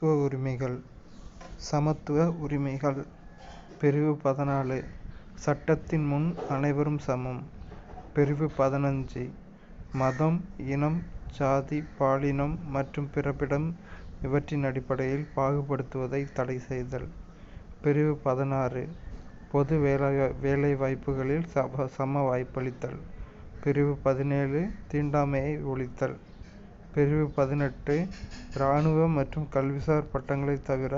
சமத்துவ உரிமைகள். சமத்துவ உரிமைகள். பிரிவு 14 சட்டத்தின் முன் அனைவரும் சமம். பிரிவு 15 மதம், இனம், சாதி, பாலினம் மற்றும் பிறப்பிடம் இவற்றின் அடிப்படையில் பாகுபடுத்துவதை தடை செய்தல். பிரிவு 16 பொது வேலைவாய்ப்புகளில் சம வாய்ப்பளித்தல். பிரிவு 17 தீண்டாமையை ஒழித்தல். பிரிவு 18 இராணுவ மற்றும் கல்விசார் பட்டங்களை தவிர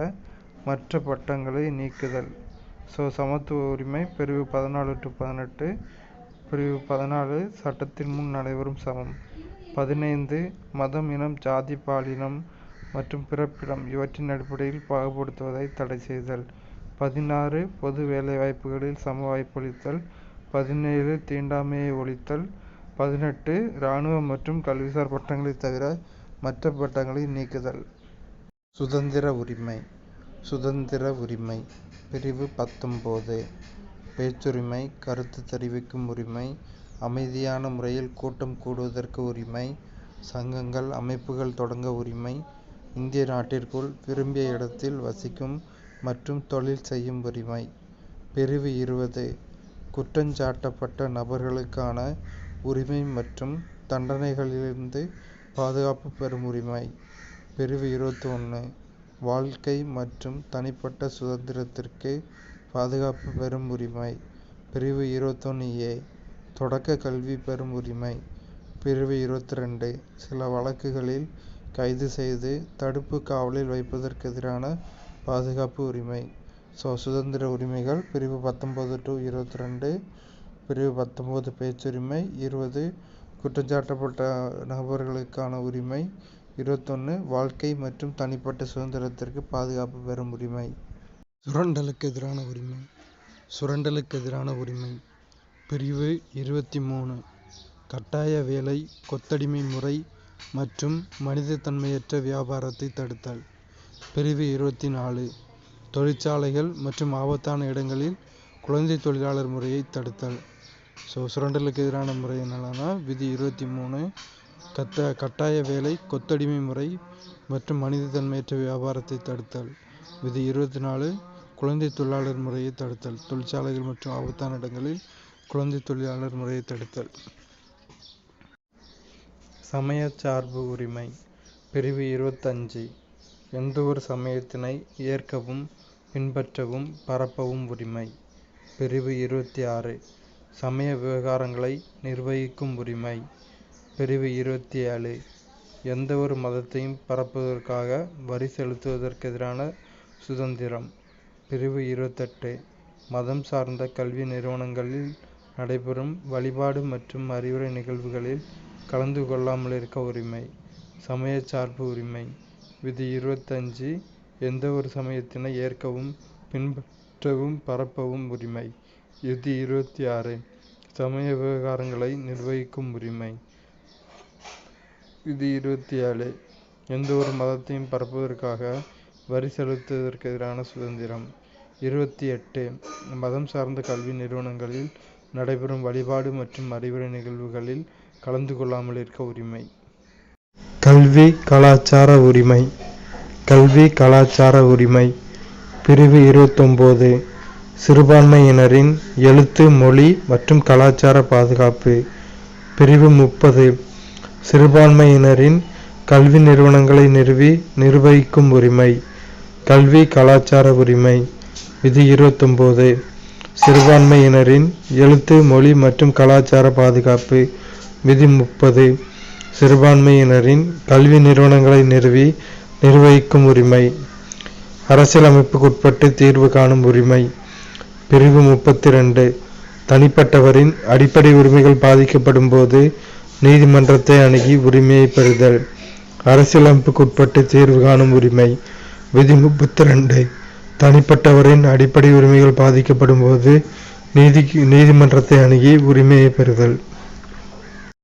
மற்ற பட்டங்களை நீக்குதல். சமத்துவ உரிமை. பிரிவு 14 to 18. பிரிவு 14 சட்டத்தின் முன் அனைவரும் சமம். 15 மதம், இனம், ஜாதி, பாலினம் மற்றும் பிறப்பிடம் இவற்றின் அடிப்படையில் பாகுபடுத்துவதை தடை செய்தல். 16 பொது வேலைவாய்ப்புகளில் சம வாய்ப்பளித்தல். 17 தீண்டாமையை ஒழித்தல். 18 இராணுவ மற்றும் கல்விசார் பட்டங்களை தவிர மற்ற பட்டங்களை நீக்குதல். சுதந்திர உரிமை. சுதந்திர உரிமை. பிரிவு 19 பேச்சுரிமை, கருத்து தெரிவிக்கும் உரிமை, அமைதியான முறையில் கூட்டம் கூடுவதற்கு உரிமை, சங்கங்கள், அமைப்புகள் தொடங்க உரிமை, இந்திய நாட்டிற்குள் விரும்பிய இடத்தில் வசிக்கும் மற்றும் தொழில் செய்யும் உரிமை. பிரிவு 20 குற்றஞ்சாட்டப்பட்ட நபர்களுக்கான உரிமை மற்றும் தண்டனைகளிலிருந்து பாதுகாப்பு பெறும் உரிமை. பிரிவு 21 வாழ்க்கை மற்றும் தனிப்பட்ட சுதந்திரத்திற்கு பாதுகாப்பு பெறும் உரிமை. பிரிவு 21A தொடக்க கல்வி பெறும் உரிமை. பிரிவு 22 சில வழக்குகளில் கைது செய்து தடுப்பு காவலில் வைப்பதற்கு எதிரான பாதுகாப்பு உரிமை. சுதந்திர உரிமைகள். பிரிவு 19 to 22. பிரிவு 19 பேச்சுரிமை. 20 குற்றஞ்சாட்டப்பட்ட நபர்களுக்கான உரிமை. 21 வாழ்க்கை மற்றும் தனிப்பட்ட சுதந்திரத்திற்கு பாதுகாப்பு பெறும் உரிமை. சுரண்டலுக்கு எதிரான உரிமை. சுரண்டலுக்கு எதிரான உரிமை. பிரிவு 23 கட்டாய வேலை, கொத்தடிமை முறை மற்றும் மனிதத்தன்மையற்ற வியாபாரத்தை தடுத்தல். பிரிவு 24 தொழிற்சாலைகள் மற்றும் ஆபத்தான இடங்களில் குழந்தை தொழிலாளர் முறையை தடுத்தல். சுரண்டலுக்கு எதிரான முறை என்னன்னா விதி 23 கட்டாய வேலை, கொத்தடிமை முறை மற்றும் மனிதத்தன்மையற்ற வியாபாரத்தை தடுத்தல். விதி 24 குழந்தை தொழிலாளர் முறையை தடுத்தல். தொழிற்சாலைகள் மற்றும் ஆபத்தான இடங்களில் குழந்தை தொழிலாளர் முறையை தடுத்தல். சமயச்சார்பு உரிமை. பிரிவு 25 எந்த ஒரு சமயத்தினை ஏற்கவும் பின்பற்றவும் பரப்பவும் உரிமை. பிரிவு 26 சமய விவகாரங்களை நிர்வகிக்கும் உரிமை. பிரிவு 27 எந்த ஒரு மதத்தையும் பரப்புவதற்காக வரி செலுத்துவதற்கு எதிரான சுதந்திரம். பிரிவு 28 மதம் சார்ந்த கல்வி நிறுவனங்களில் நடைபெறும் வழிபாடு மற்றும் அறிவுரை நிகழ்வுகளில் கலந்து கொள்ளாமல் இருக்க உரிமை. சமயச்சார்பு உரிமை. விதி 25 எந்த ஒரு சமயத்தினை ஏற்கவும் பின்பற்றவும் பரப்பவும் உரிமை. விதி 26 சமய விவகாரங்களை நிர்வகிக்கும் உரிமை. விதி 27 எந்த ஒரு மதத்தையும் பரப்புவதற்காக வரி செலுத்துவதற்கு எதிரான சுதந்திரம். 28 மதம் சார்ந்த கல்வி நிறுவனங்களில் நடைபெறும் வழிபாடு மற்றும் அறிவுரை நிகழ்வுகளில் கலந்து கொள்ளாமல் இருக்க உரிமை. கல்வி கலாச்சார உரிமை. கல்வி கலாச்சார உரிமை. பிரிவு 29 சிறுபான்மையினரின் எழுத்து, மொழி மற்றும் கலாச்சார பாதுகாப்பு. பிரிவு 30 சிறுபான்மையினரின் கல்வி நிறுவனங்களை நிர்வகிக்கும் உரிமை. கல்வி கலாச்சார உரிமை. விதி 29 சிறுபான்மையினரின் எழுத்து, மொழி மற்றும் கலாச்சார பாதுகாப்பு. விதி 30 சிறுபான்மையினரின் கல்வி நிறுவனங்களை நிர்வகிக்கும் உரிமை. அரசியலமைப்புக்குட்பட்டு தீர்வு காணும் உரிமை. பிரிவு 32 தனிப்பட்டவரின் அடிப்படை உரிமைகள் பாதிக்கப்படும் போது நீதிமன்றத்தை அணுகி உரிமையை பெறுதல். அரசியலமைப்புக்குட்பட்டு தீர்வு காணும் உரிமை. விதி 32 தனிப்பட்டவரின் அடிப்படை உரிமைகள் பாதிக்கப்படும் போது நீதிமன்றத்தை அணுகி உரிமையை பெறுதல்.